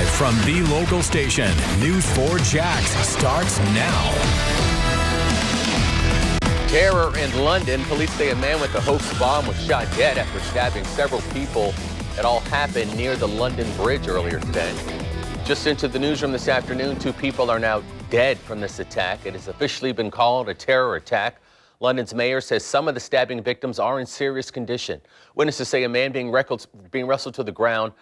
Live from the local station, News 4 Jax starts now. Terror in London. Police say a man with a hoax bomb was shot dead after stabbing several people. It all happened near the London Bridge earlier today. Just into the newsroom this afternoon, 2 people are now dead from this attack. It has officially been called a terror attack. London's mayor says some of the stabbing victims are in serious condition. Witnesses say a man being wrestled to the ground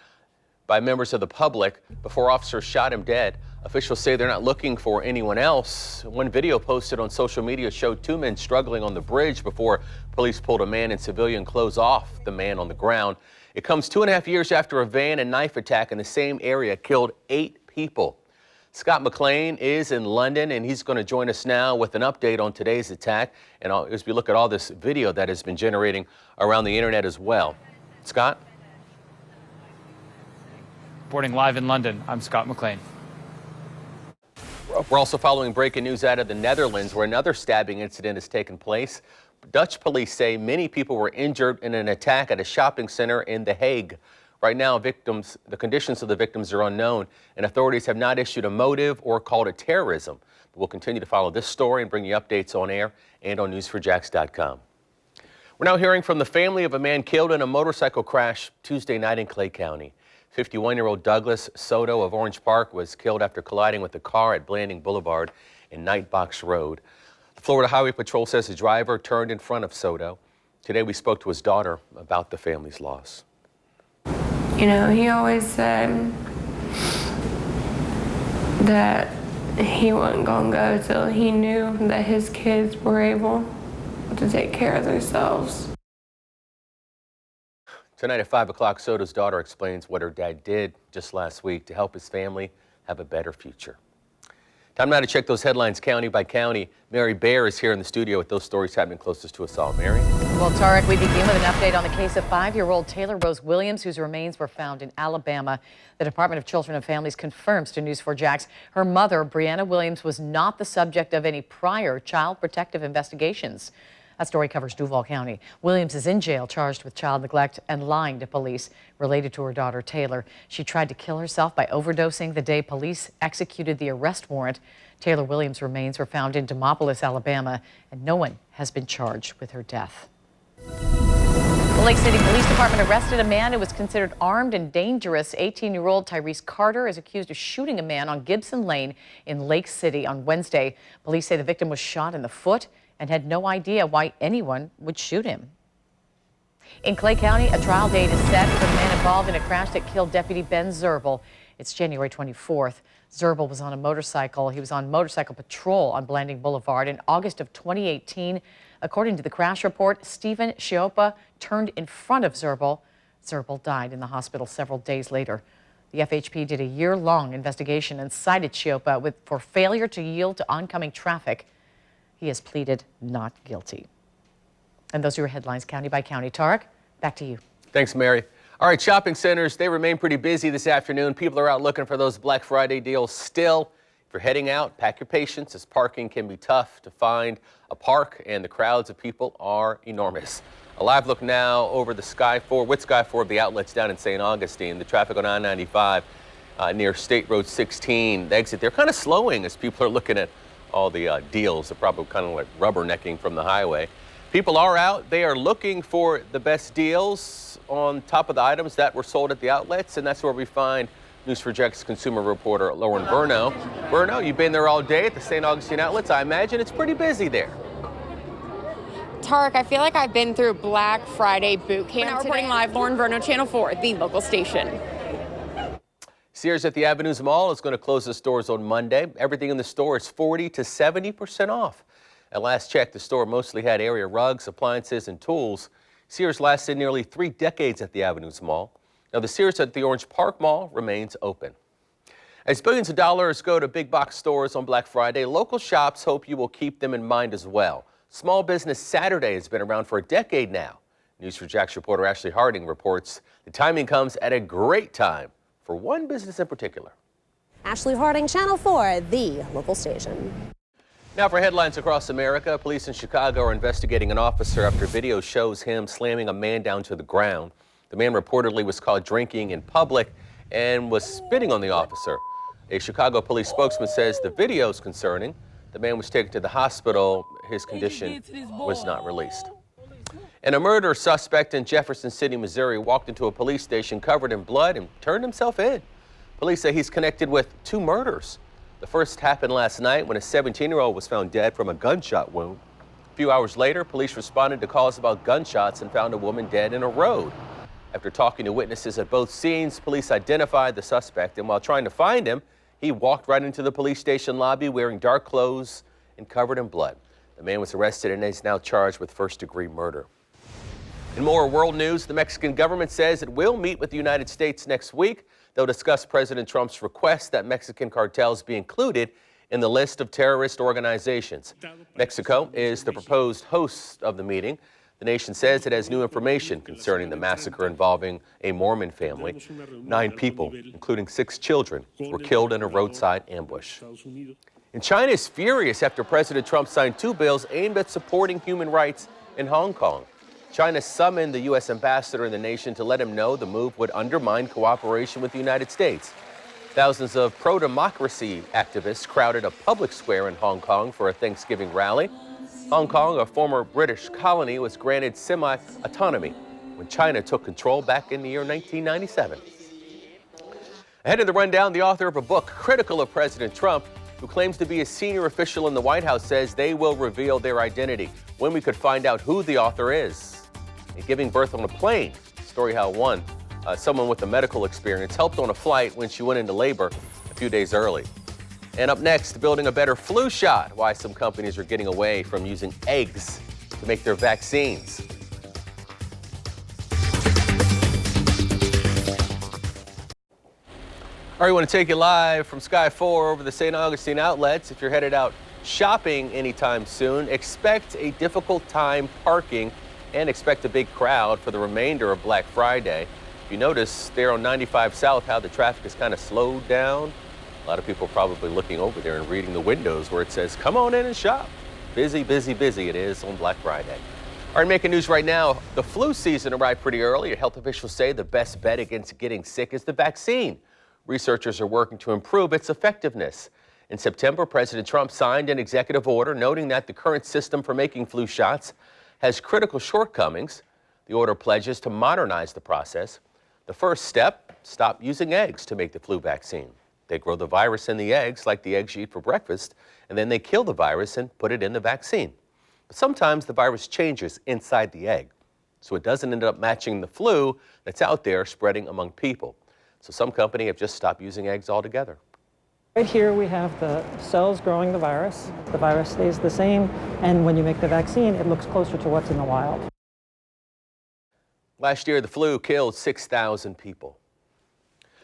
by members of the public before officers shot him dead. Officials say they're not looking for anyone else. One video posted on social media showed 2 men struggling on the bridge before police pulled a man in civilian clothes off the man on the ground. It comes 2.5 years after a van and knife attack in the same area killed 8 people. Scott McLean is in London, and he's going to join us now with an update on today's attack, and as we look at all this video that has been generating around the internet as well. Scott? Reporting live in London, I'm Scott McLean. We're also following breaking news out of the Netherlands, where another stabbing incident has taken place. Dutch police say many people were injured in an attack at a shopping center in The Hague. Right now, the conditions of the victims are unknown, and authorities have not issued a motive or called it terrorism. But we'll continue to follow this story and bring you updates on air and on news4jax.com. We're now hearing from the family of a man killed in a motorcycle crash Tuesday night in Clay County. 51-year-old Douglas Soto of Orange Park was killed after colliding with a car at Blanding Boulevard and Nightbox Road. The Florida Highway Patrol says the driver turned in front of Soto. Today we spoke to his daughter about the family's loss. You know, he always said that he wasn't going to go till he knew that his kids were able to take care of themselves. Tonight at 5 o'clock, Soto's daughter explains what her dad did just last week to help his family have a better future. Time now to check those headlines county by county. Mary Bear is here in the studio with those stories happening closest to us all. Mary? Well, Tarek, we begin with an update on the case of 5-year-old Taylor Rose Williams, whose remains were found in Alabama. The Department of Children and Families confirms to News 4 Jax her mother, Brianna Williams, was not the subject of any prior child protective investigations. That story covers Duval County. Williams is in jail charged with child neglect and lying to police related to her daughter, Taylor. She tried to kill herself by overdosing the day police executed the arrest warrant. Taylor Williams' remains were found in Demopolis, Alabama, and no one has been charged with her death. The Lake City Police Department arrested a man who was considered armed and dangerous. 18-year-old Tyrese Carter is accused of shooting a man on Gibson Lane in Lake City on Wednesday. Police say the victim was shot in the foot and had no idea why anyone would shoot him. In Clay County, a trial date is set for the man involved in a crash that killed Deputy Ben Zerbel. It's January 24th. Zerbel was on a motorcycle. He was on motorcycle patrol on Blanding Boulevard in August of 2018. According to the crash report, Stephen Chioppa turned in front of Zerbel. Zerbel died in the hospital several days later. The FHP did a year-long investigation and cited Chioppa for failure to yield to oncoming traffic. He has pleaded not guilty. And those are your headlines county by county. Tarek, back to you. Thanks, Mary. All right, shopping centers, they remain pretty busy this afternoon. People are out looking for those Black Friday deals still. If you're heading out, pack your patience, as parking can be tough to find a park, and the crowds of people are enormous. A live look now over the Sky 4 of the outlets down in St. Augustine. The traffic on I-95 near State Road 16, the exit there, kind of slowing as people are looking at all the deals. They're probably kind of like rubbernecking from the highway. People are out. They are looking for the best deals on top of the items that were sold at the outlets, and that's where we find News4Jax consumer reporter Lauren Verno. Verno, you've been there all day at the St. Augustine outlets. I imagine it's pretty busy there. Tarek, I feel like I've been through Black Friday boot camp. We're now reporting live, Lauren Verno, Channel 4, the local station. Sears at the Avenues Mall is going to close the stores on Monday. Everything in the store is 40 to 70% off. At last check, the store mostly had area rugs, appliances, and tools. Sears lasted nearly 3 decades at the Avenues Mall. Now, the Sears at the Orange Park Mall remains open. As billions of dollars go to big box stores on Black Friday, local shops hope you will keep them in mind as well. Small Business Saturday has been around for a decade now. News4Jax reporter Ashley Harding reports the timing comes at a great time for one business in particular. Ashley Harding, Channel 4, the local station. Now for headlines across America, police in Chicago are investigating an officer after video shows him slamming a man down to the ground. The man reportedly was caught drinking in public and was spitting on the officer. A Chicago police spokesman says the video is concerning. The man was taken to the hospital. His condition was not released. And a murder suspect in Jefferson City, Missouri, walked into a police station covered in blood and turned himself in. Police say he's connected with 2 murders. The first happened last night when a 17-year-old was found dead from a gunshot wound. A few hours later, police responded to calls about gunshots and found a woman dead in a road. After talking to witnesses at both scenes, police identified the suspect, and while trying to find him, he walked right into the police station lobby wearing dark clothes and covered in blood. The man was arrested and is now charged with first-degree murder. In more world news, the Mexican government says it will meet with the United States next week. They'll discuss President Trump's request that Mexican cartels be included in the list of terrorist organizations. Mexico is the proposed host of the meeting. The nation says it has new information concerning the massacre involving a Mormon family. 9 people, including 6 children, were killed in a roadside ambush. And China is furious after President Trump signed 2 bills aimed at supporting human rights in Hong Kong. China summoned the U.S. ambassador in the nation to let him know the move would undermine cooperation with the United States. Thousands of pro-democracy activists crowded a public square in Hong Kong for a Thanksgiving rally. Hong Kong, a former British colony, was granted semi-autonomy when China took control back in the year 1997. Ahead of the rundown, the author of a book critical of President Trump, who claims to be a senior official in the White House, says they will reveal their identity when we could find out who the author is. And giving birth on a plane, story how someone with a medical experience helped on a flight when she went into labor a few days early. And up next, building a better flu shot, why some companies are getting away from using eggs to make their vaccines. All right, we want to take you live from Sky 4 over the St. Augustine outlets. If you're headed out shopping anytime soon, expect a difficult time parking and expect a big crowd for the remainder of Black Friday. If you notice there on 95 South how the traffic is kind of slowed down, a lot of people are probably looking over there and reading the windows where it says, come on in and shop. Busy, busy, busy it is on Black Friday. All right, making news right now, the flu season arrived pretty early. Health officials say the best bet against getting sick is the vaccine. Researchers are working to improve its effectiveness. In September, President Trump signed an executive order noting that the current system for making flu shots has critical shortcomings. The order pledges to modernize the process. The first step, stop using eggs to make the flu vaccine. They grow the virus in the eggs like the eggs you eat for breakfast, and then they kill the virus and put it in the vaccine. But sometimes the virus changes inside the egg, so it doesn't end up matching the flu that's out there spreading among people. So some companies have just stopped using eggs altogether. Right here we have the cells growing the virus. The virus stays the same, and when you make the vaccine, it looks closer to what's in the wild. Last year, the flu killed 6,000 people.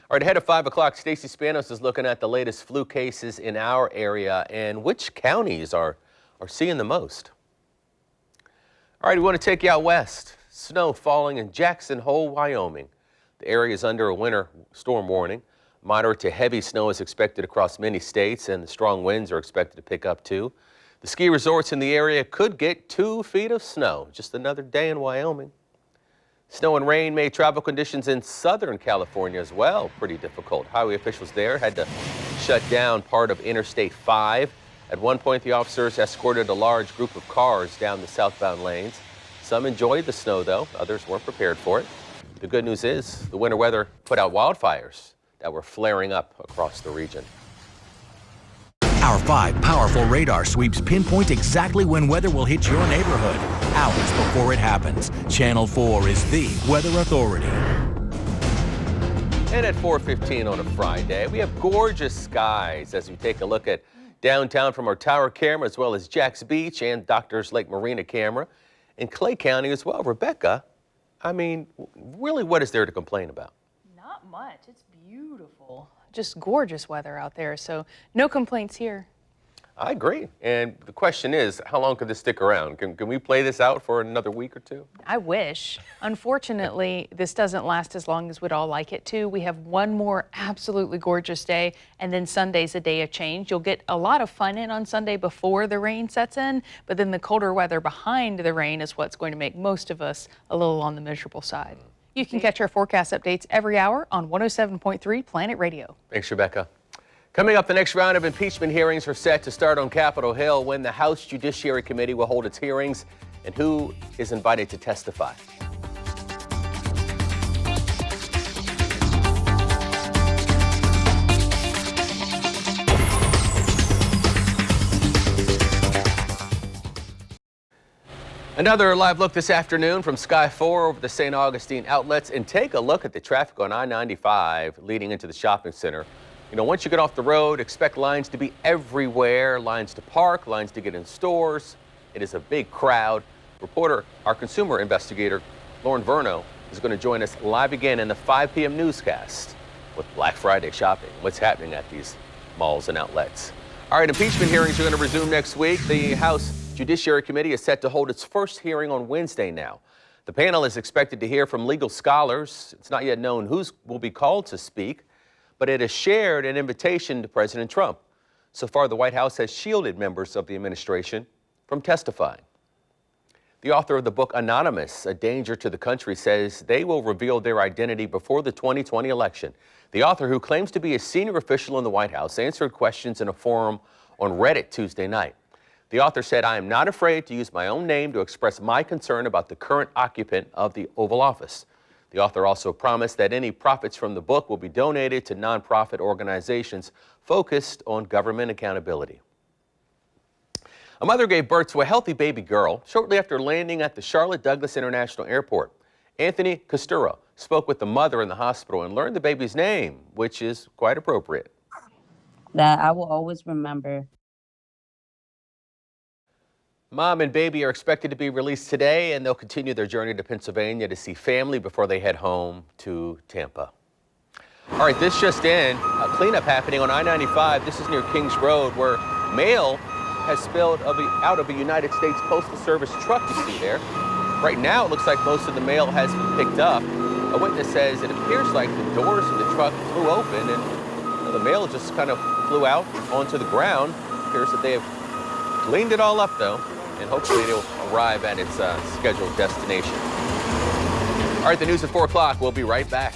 All right, ahead of 5 o'clock, Stacey Spanos is looking at the latest flu cases in our area and which counties are seeing the most. All right, we want to take you out west. Snow falling in Jackson Hole, Wyoming. The area is under a winter storm warning. Moderate to heavy snow is expected across many states, and the strong winds are expected to pick up too. The ski resorts in the area could get 2 feet of snow. Just another day in Wyoming. Snow and rain made travel conditions in Southern California as well pretty difficult. Highway officials there had to shut down part of Interstate 5. At one point, the officers escorted a large group of cars down the southbound lanes. Some enjoyed the snow, though. Others weren't prepared for it. The good news is the winter weather put out wildfires that were flaring up across the region. Our 5 powerful radar sweeps pinpoint exactly when weather will hit your neighborhood, hours before it happens. Channel 4 is the weather authority. And at 4:15 on a Friday, we have gorgeous skies as we take a look at downtown from our tower camera, as well as Jack's Beach and Doctors Lake Marina camera. In Clay County as well. Rebecca, I mean, really, what is there to complain about? Not much. It's beautiful. Just gorgeous weather out there, so no complaints here. I agree. And the question is, how long could this stick around? Can we play this out for another week or two? I wish. Unfortunately, this doesn't last as long as we'd all like it to. We have one more absolutely gorgeous day, and then Sunday's a day of change. You'll get a lot of fun in on Sunday before the rain sets in, but then the colder weather behind the rain is what's going to make most of us a little on the miserable side. You can catch our forecast updates every hour on 107.3 Planet Radio. Thanks, Rebecca. Coming up, the next round of impeachment hearings are set to start on Capitol Hill when the House Judiciary Committee will hold its hearings and who is invited to testify. Another live look this afternoon from Sky 4 over the St. Augustine outlets, and take a look at the traffic on I-95 leading into the shopping center. You know, once you get off the road, expect lines to be everywhere, lines to park, lines to get in stores. It is a big crowd. Our consumer investigator, Lauren Verno, is going to join us live again in the 5 p.m. newscast with Black Friday shopping. What's happening at these malls and outlets? All right, impeachment hearings are going to resume next week. The House Judiciary Committee is set to hold its first hearing on Wednesday now. The panel is expected to hear from legal scholars. It's not yet known who will be called to speak, but it has shared an invitation to President Trump. So far, the White House has shielded members of the administration from testifying. The author of the book Anonymous, A Danger to the Country, says they will reveal their identity before the 2020 election. The author, who claims to be a senior official in the White House, answered questions in a forum on Reddit Tuesday night. The author said, "I am not afraid to use my own name to express my concern about the current occupant of the Oval Office." The author also promised that any profits from the book will be donated to nonprofit organizations focused on government accountability. A mother gave birth to a healthy baby girl shortly after landing at the Charlotte Douglas International Airport. Anthony Costura spoke with the mother in the hospital and learned the baby's name, which is quite appropriate. That I will always remember. Mom and baby are expected to be released today, and they'll continue their journey to Pennsylvania to see family before they head home to Tampa. All right, this just in, a cleanup happening on I-95. This is near Kings Road, where mail has spilled out of a United States Postal Service truck you see there. Right now, it looks like most of the mail has been picked up. A witness says it appears like the doors of the truck flew open, and the mail just kind of flew out onto the ground. It appears that they have cleaned it all up, though, and hopefully it'll arrive at its scheduled destination. All right, the news at 4 o'clock. We'll be right back.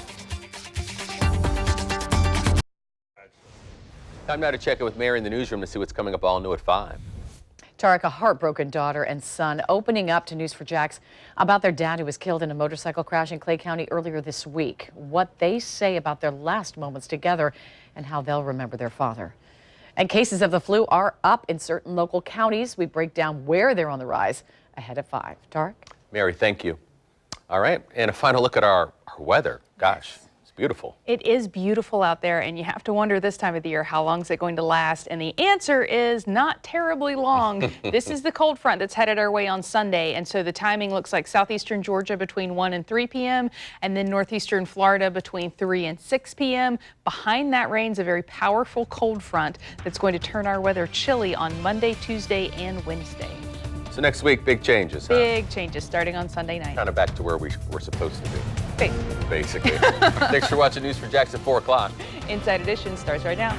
Time now to check in with Mary in the newsroom to see what's coming up all new at 5. Tarek, a heartbroken daughter and son opening up to News4Jax about their dad who was killed in a motorcycle crash in Clay County earlier this week. What they say about their last moments together and how they'll remember their father. And cases of the flu are up in certain local counties. We break down where they're on the rise ahead at 5. Tarek? Mary, thank you. All right, and a final look at our weather. Gosh, it's beautiful. It is beautiful out there, and you have to wonder this time of the year, how long is it going to last? And the answer is not terribly long. This is the cold front that's headed our way on Sunday, and so the timing looks like southeastern Georgia between 1 and 3 p.m., and then northeastern Florida between 3 and 6 p.m. Behind that reigns a very powerful cold front that's going to turn our weather chilly on Monday, Tuesday, and Wednesday. So next week, big changes, huh? Big changes starting on Sunday night. Kind of back to where we were supposed to be. Basically. Basically. Thanks for watching News4Jax at 4 o'clock. Inside Edition starts right now.